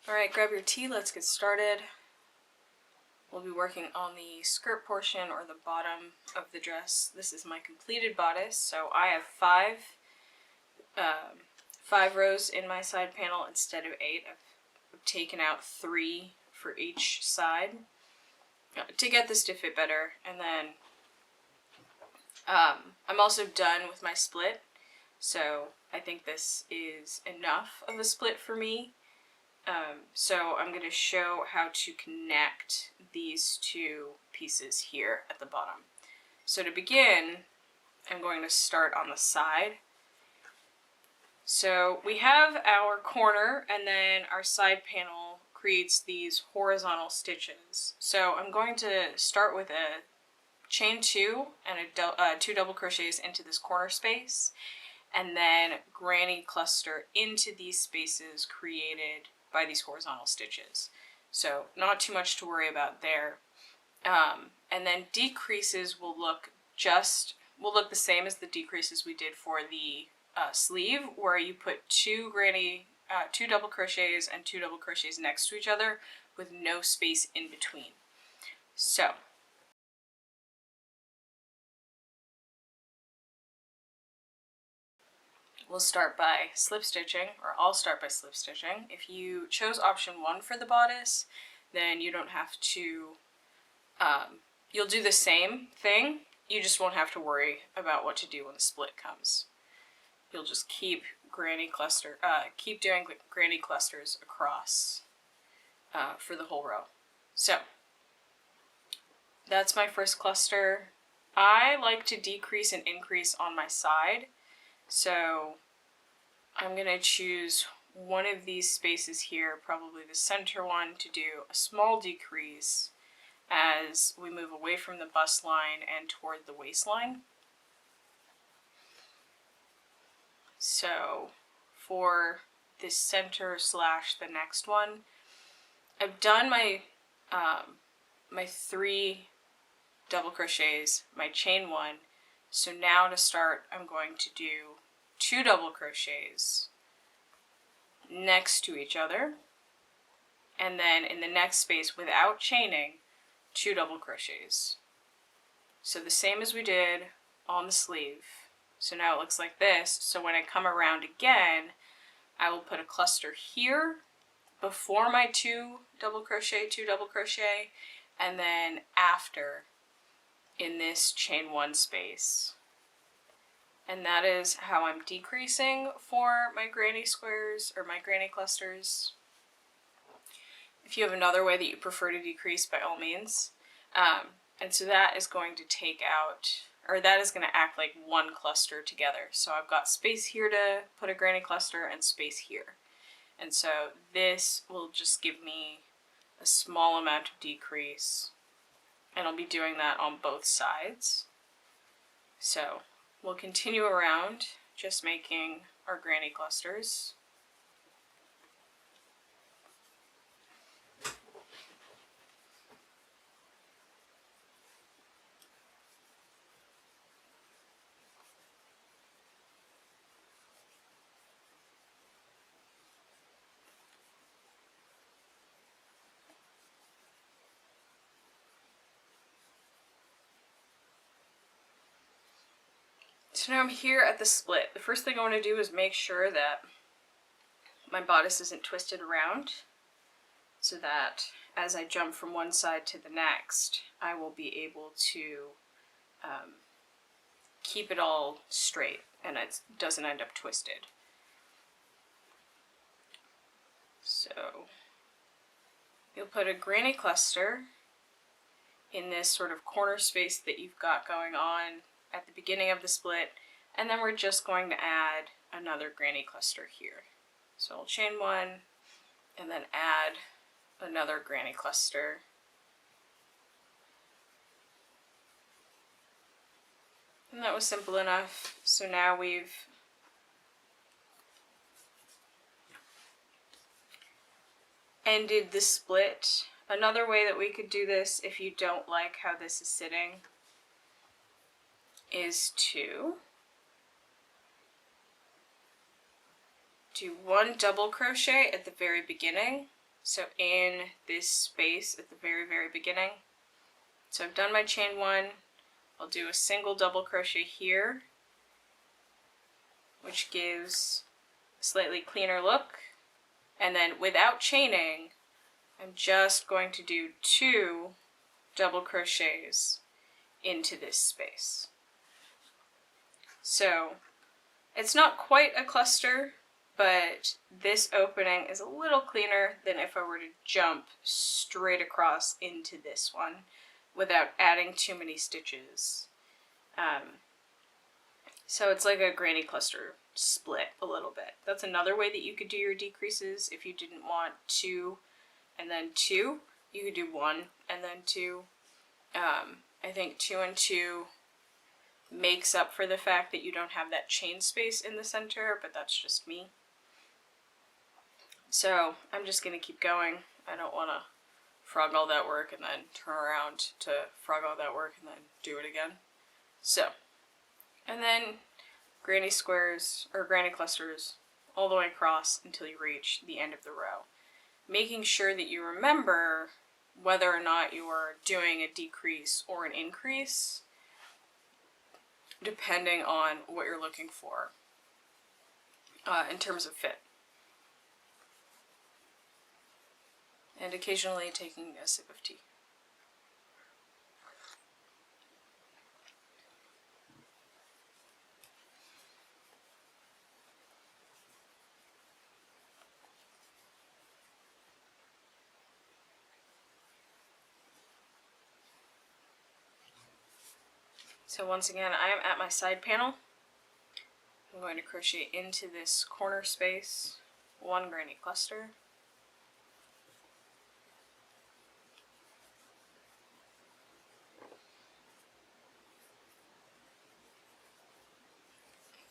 Alright, grab your tea, let's get started. We'll be working on the skirt portion or the bottom of the dress. This is my completed bodice, so I have five rows in my side panel instead of 8. I've taken out 3 for each side to get this to fit better, and then I'm also done with my split, so I think this is enough of a split for me. So I'm going to show how to connect these two pieces here at the bottom. So to begin, I'm going to start on the side. So we have our corner, and then our side panel creates these horizontal stitches. So I'm going to start with a chain 2 and 2 double crochets into this corner space, and then granny cluster into these spaces created by these horizontal stitches. So not too much to worry about there. And then decreases will look the same as the decreases we did for the sleeve, where you put 2 double crochets and 2 double crochets next to each other with no space in between. So we'll start by slip stitching, or I'll start by slip stitching. If you chose option 1 for the bodice, then you don't have to, you'll do the same thing, you just won't have to worry about what to do when the split comes. You'll just keep doing granny clusters across for the whole row. So that's my first cluster. I like to decrease and increase on my side. So I'm going to choose one of these spaces here, probably the center one, to do a small decrease as we move away from the bust line and toward the waistline. So for this center / the next one, I've done my my 3 double crochets, my chain 1. So now to start, I'm going to do 2 double crochets next to each other, and then in the next space, without chaining, 2 double crochets. So the same as we did on the sleeve. So now it looks like this. So when I come around again, I will put a cluster here before my 2 double crochet, and then after in this chain 1 space. And that is how I'm decreasing for my granny squares, or my granny clusters. If you have another way that you prefer to decrease, by all means. And so that is going to take out, or that is going to act like one cluster together. So I've got space here to put a granny cluster and space here. And so this will just give me a small amount of decrease. And I'll be doing that on both sides. So we'll continue around, just making our granny clusters. So now I'm here at the split. The first thing I want to do is make sure that my bodice isn't twisted around, so that as I jump from one side to the next, I will be able to keep it all straight and it doesn't end up twisted. So you'll put a granny cluster in this sort of corner space that you've got going on at the beginning of the split, and then we're just going to add another granny cluster here. So I'll chain 1 and then add another granny cluster. And that was simple enough. So now we've ended the split. Another way that we could do this, if you don't like how this is sitting, is to do 1 double crochet at the very beginning So in this space at the very, very beginning. So I've done my chain 1, I'll do a single double crochet here, which gives a slightly cleaner look. And then without chaining, I'm just going to do 2 double crochets into this space. So it's not quite a cluster, but this opening is a little cleaner than if I were to jump straight across into this one without adding too many stitches. So it's like a granny cluster split a little bit. That's another way that you could do your decreases. If you didn't want 2 and then 2, you could do 1 and then 2. I think 2 and 2 makes up for the fact that you don't have that chain space in the center, but that's just me. So I'm just going to keep going. I don't want to frog all that work and then turn around to frog all that work and then do it again. So, and then granny squares or granny clusters all the way across until you reach the end of the row. Making sure that you remember whether or not you are doing a decrease or an increase, depending on what you're looking for in terms of fit. And occasionally taking a sip of tea. So once again, I am at my side panel. I'm going to crochet into this corner space 1 granny cluster.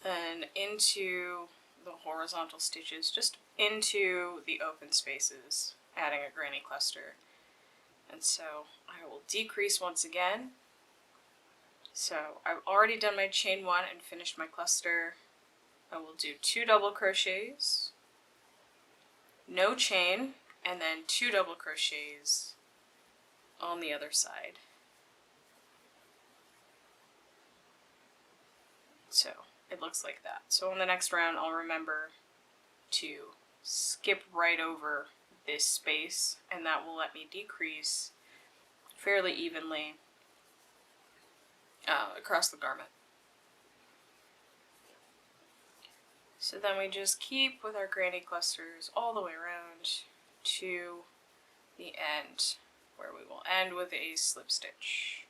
Then into the horizontal stitches, just into the open spaces, adding a granny cluster. And so I will decrease once again. So I've already done my chain 1 and finished my cluster. I will do 2 double crochets, no chain, and then 2 double crochets on the other side. So it looks like that. So on the next round, I'll remember to skip right over this space, and that will let me decrease fairly evenly across the garment. So then we just keep with our granny clusters all the way around to the end, where we will end with a slip stitch.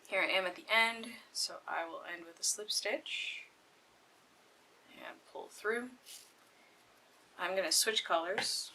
Here I am at the end, so I will end with a slip stitch and pull through. I'm going to switch colors.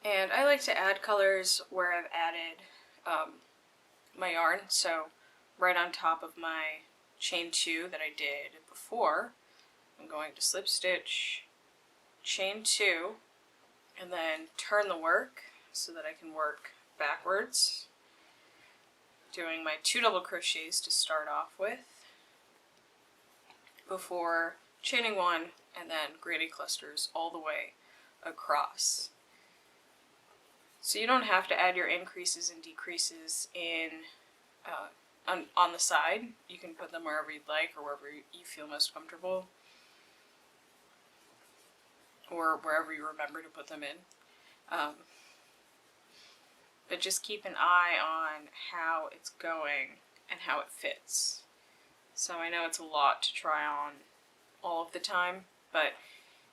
And I like to add colors where I've added my yarn, so right on top of my chain 2 that I did before, I'm going to slip stitch, chain 2, and then turn the work so that I can work backwards, doing my 2 double crochets to start off with before chaining 1 and then granny clusters all the way across. So you don't have to add your increases and decreases in on the side. You can put them wherever you'd like or wherever you feel most comfortable, or wherever you remember to put them in. But just keep an eye on how it's going and how it fits. So I know it's a lot to try on all of the time, but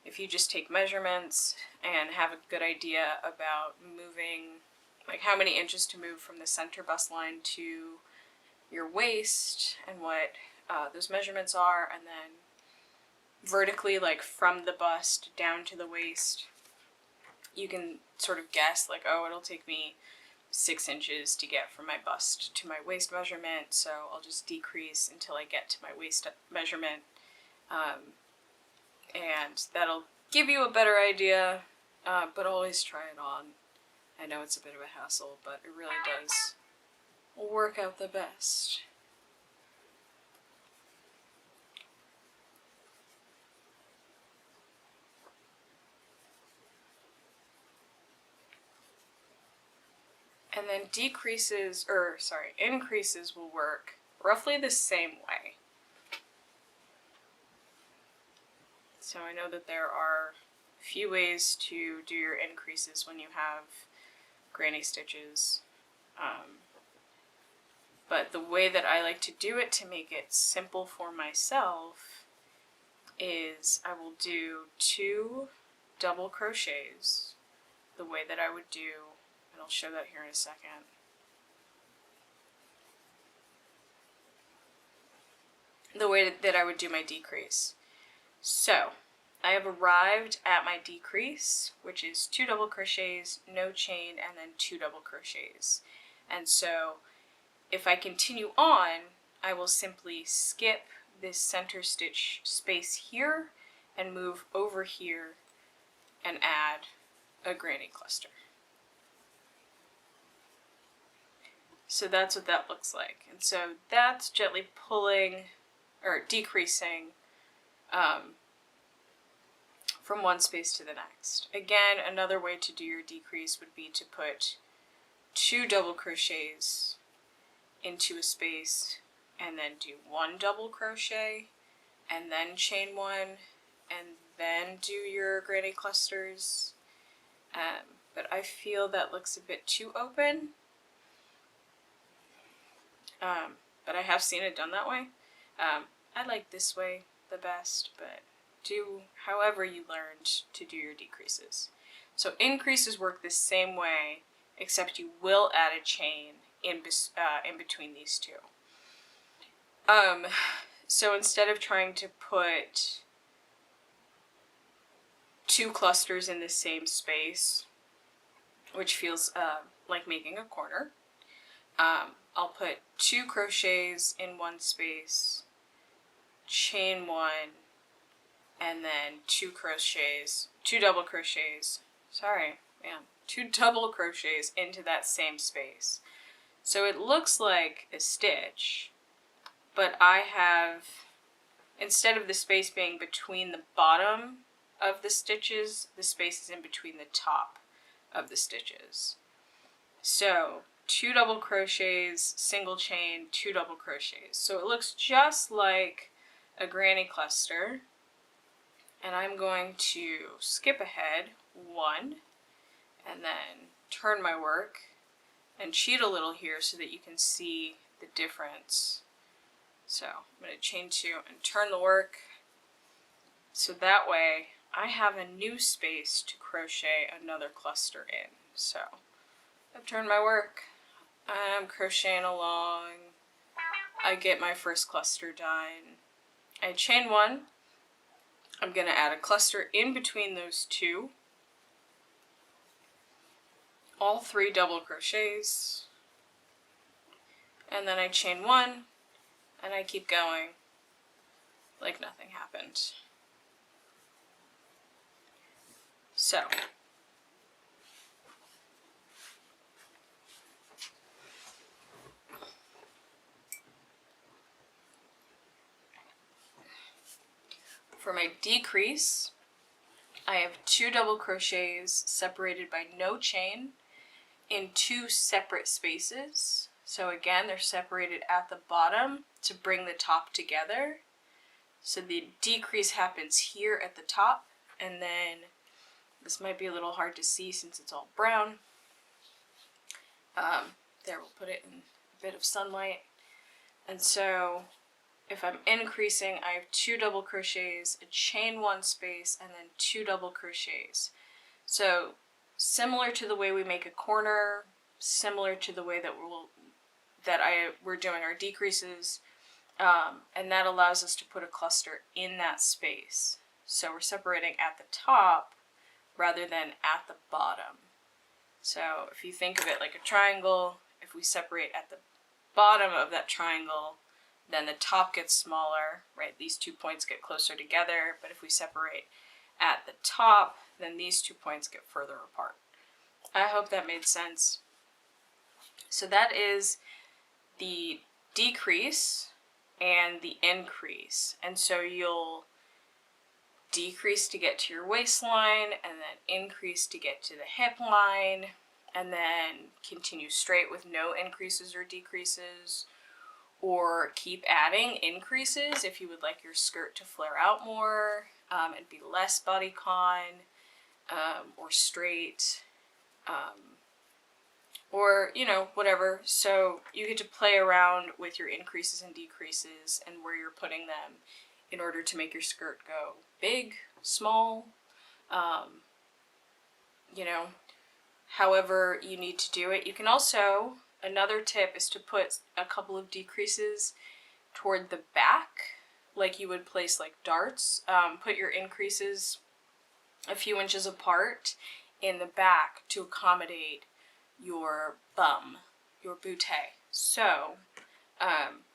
if you just take measurements and have a good idea about moving, like how many inches to move from the center bust line to your waist and what those measurements are, and then vertically, like from the bust down to the waist, you can sort of guess like, oh, it'll take me 6 inches to get from my bust to my waist measurement, so I'll just decrease until I get to my waist measurement, and that'll give you a better idea, but always try it on. I know it's a bit of a hassle, but it really does work out the best. And then increases will work roughly the same way. So I know that there are a few ways to do your increases when you have granny stitches. But the way that I like to do it to make it simple for myself is I will do 2 double crochets the way that I would do, and I'll show that here in a second. The way that I would do my decrease. So I have arrived at my decrease, which is 2 double crochets, no chain, and then 2 double crochets. And so if I continue on, I will simply skip this center stitch space here and move over here and add a granny cluster. So that's what that looks like. And so that's gently pulling or decreasing from one space to the next. Again, another way to do your decrease would be to put 2 double crochets into a space and then do 1 double crochet and then chain 1 and then do your granny clusters. But I feel that looks a bit too open. But I have seen it done that way. I like this way the best, but do however you learned to do your decreases. So increases work the same way, except you will add a chain in between these 2. So instead of trying to put 2 clusters in the same space, which feels like making a corner, I'll put 2 crochets in one space, chain 1, and then 2 double crochets, 2 double crochets into that same space. So it looks like a stitch, but I have, instead of the space being between the bottom of the stitches, the space is in between the top of the stitches. So 2 double crochets, single chain, 2 double crochets. So it looks just like a granny cluster. And I'm going to skip ahead 1 and then turn my work and cheat a little here so that you can see the difference. So I'm going to chain 2 and turn the work, so that way I have a new space to crochet another cluster in. So I've turned my work, I'm crocheting along, I get my first cluster done, I chain 1, I'm going to add a cluster in between those 2, all 3 double crochets, and then I chain 1, and I keep going like nothing happened. So for my decrease, I have 2 double crochets separated by no chain in 2 separate spaces. So again, they're separated at the bottom to bring the top together. So the decrease happens here at the top, and then this might be a little hard to see since it's all brown. There, we'll put it in a bit of sunlight. And so if I'm increasing, I have 2 double crochets, a chain 1 space, and then 2 double crochets. So similar to the way we make a corner, similar to the way that we're doing our decreases, and that allows us to put a cluster in that space. So we're separating at the top rather than at the bottom. So if you think of it like a triangle, if we separate at the bottom of that triangle, then the top gets smaller, right? These 2 points get closer together, but if we separate at the top, then these 2 points get further apart. I hope that made sense. So that is the decrease and the increase. And so you'll decrease to get to your waistline, and then increase to get to the hip line, and then continue straight with no increases or decreases, or keep adding increases if you would like your skirt to flare out more and be less bodycon or straight, or whatever. So you get to play around with your increases and decreases and where you're putting them in order to make your skirt go big, small, however you need to do it. You can also, another tip is to put a couple of decreases toward the back, like you would place like darts. Put your increases a few inches apart in the back to accommodate your bum, your bootay. So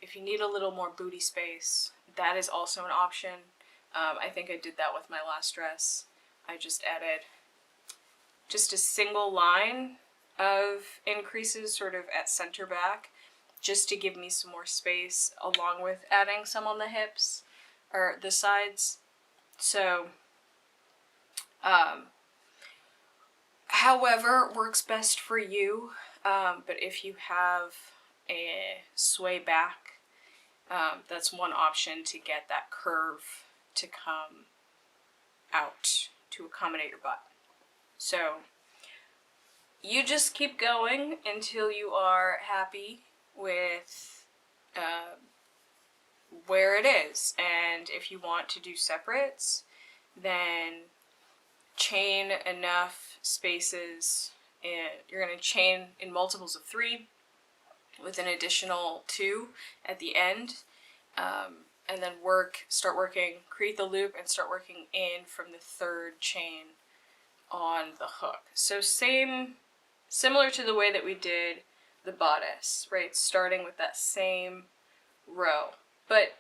if you need a little more booty space, that is also an option. I think I did that with my last dress. I just added just a single line of increases sort of at center back, just to give me some more space, along with adding some on the hips or the sides. So however works best for you, but if you have a sway back, that's one option to get that curve to come out to accommodate your butt. So you just keep going until you are happy with where it is. And if you want to do separates, then chain enough spaces. You're going to chain in multiples of 3 with an additional 2 at the end, and then start working, create the loop and start working in from the 3rd chain on the hook. So similar to the way that we did the bodice, right? Starting with that same row, but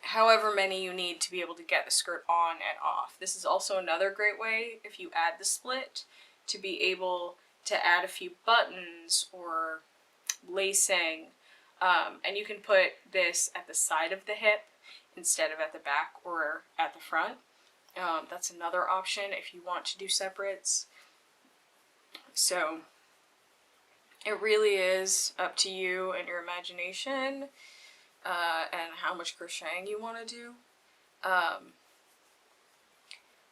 however many you need to be able to get the skirt on and off. This is also another great way, if you add the split, to be able to add a few buttons or lacing, and you can put this at the side of the hip instead of at the back or at the front. That's another option if you want to do separates. So it really is up to you and your imagination and how much crocheting you want to do.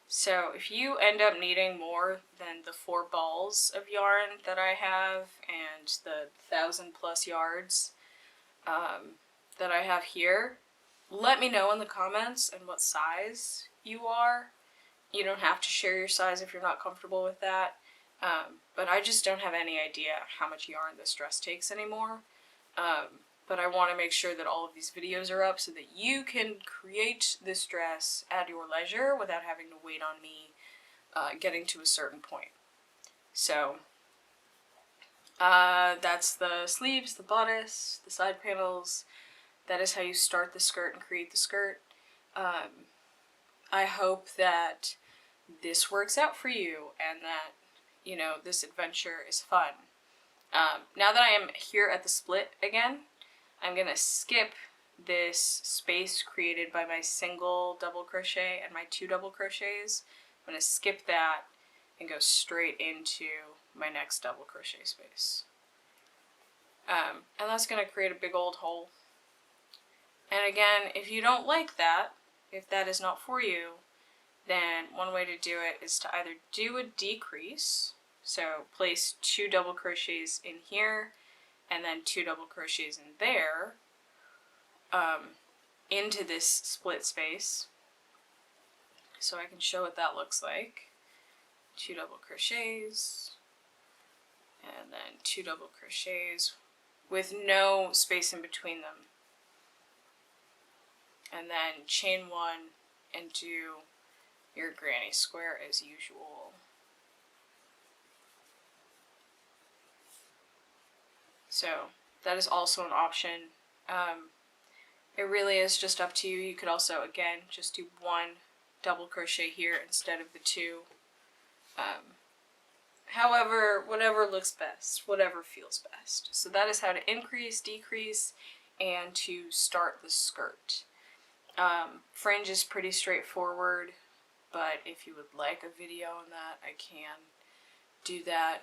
So if you end up needing more than the 4 balls of yarn that I have and the 1,000+ yards that I have here, let me know in the comments and what size you are. You don't have to share your size if you're not comfortable with that, but I just don't have any idea how much yarn this dress takes anymore. But I want to make sure that all of these videos are up so that you can create this dress at your leisure without having to wait on me getting to a certain point. So That's the sleeves, the bodice, the side panels. That is how you start the skirt and create the skirt. I hope that this works out for you and that, you know, this adventure is fun. Now that I am here at the split again, I'm gonna skip this space created by my single double crochet and my 2 double crochets. I'm gonna skip that and go straight into my next double crochet space. And that's gonna create a big old hole. And again, if you don't like that, if that is not for you, then one way to do it is to either do a decrease, so place 2 double crochets in here and then 2 double crochets in there, into this split space. So I can show what that looks like. 2 double crochets and then 2 double crochets with no space in between them. And then chain 1 and do your granny square as usual. So that is also an option. It really is just up to you. You could also, again, just do 1 double crochet here instead of the 2. However, whatever looks best, whatever feels best. So that is how to increase, decrease, and to start the skirt. Fringe is pretty straightforward, but if you would like a video on that, I can do that.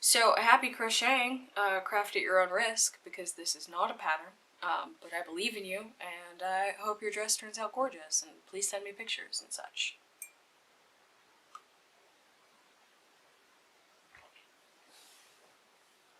So happy crocheting, craft at your own risk, because this is not a pattern, but I believe in you, and I hope your dress turns out gorgeous, and please send me pictures and such.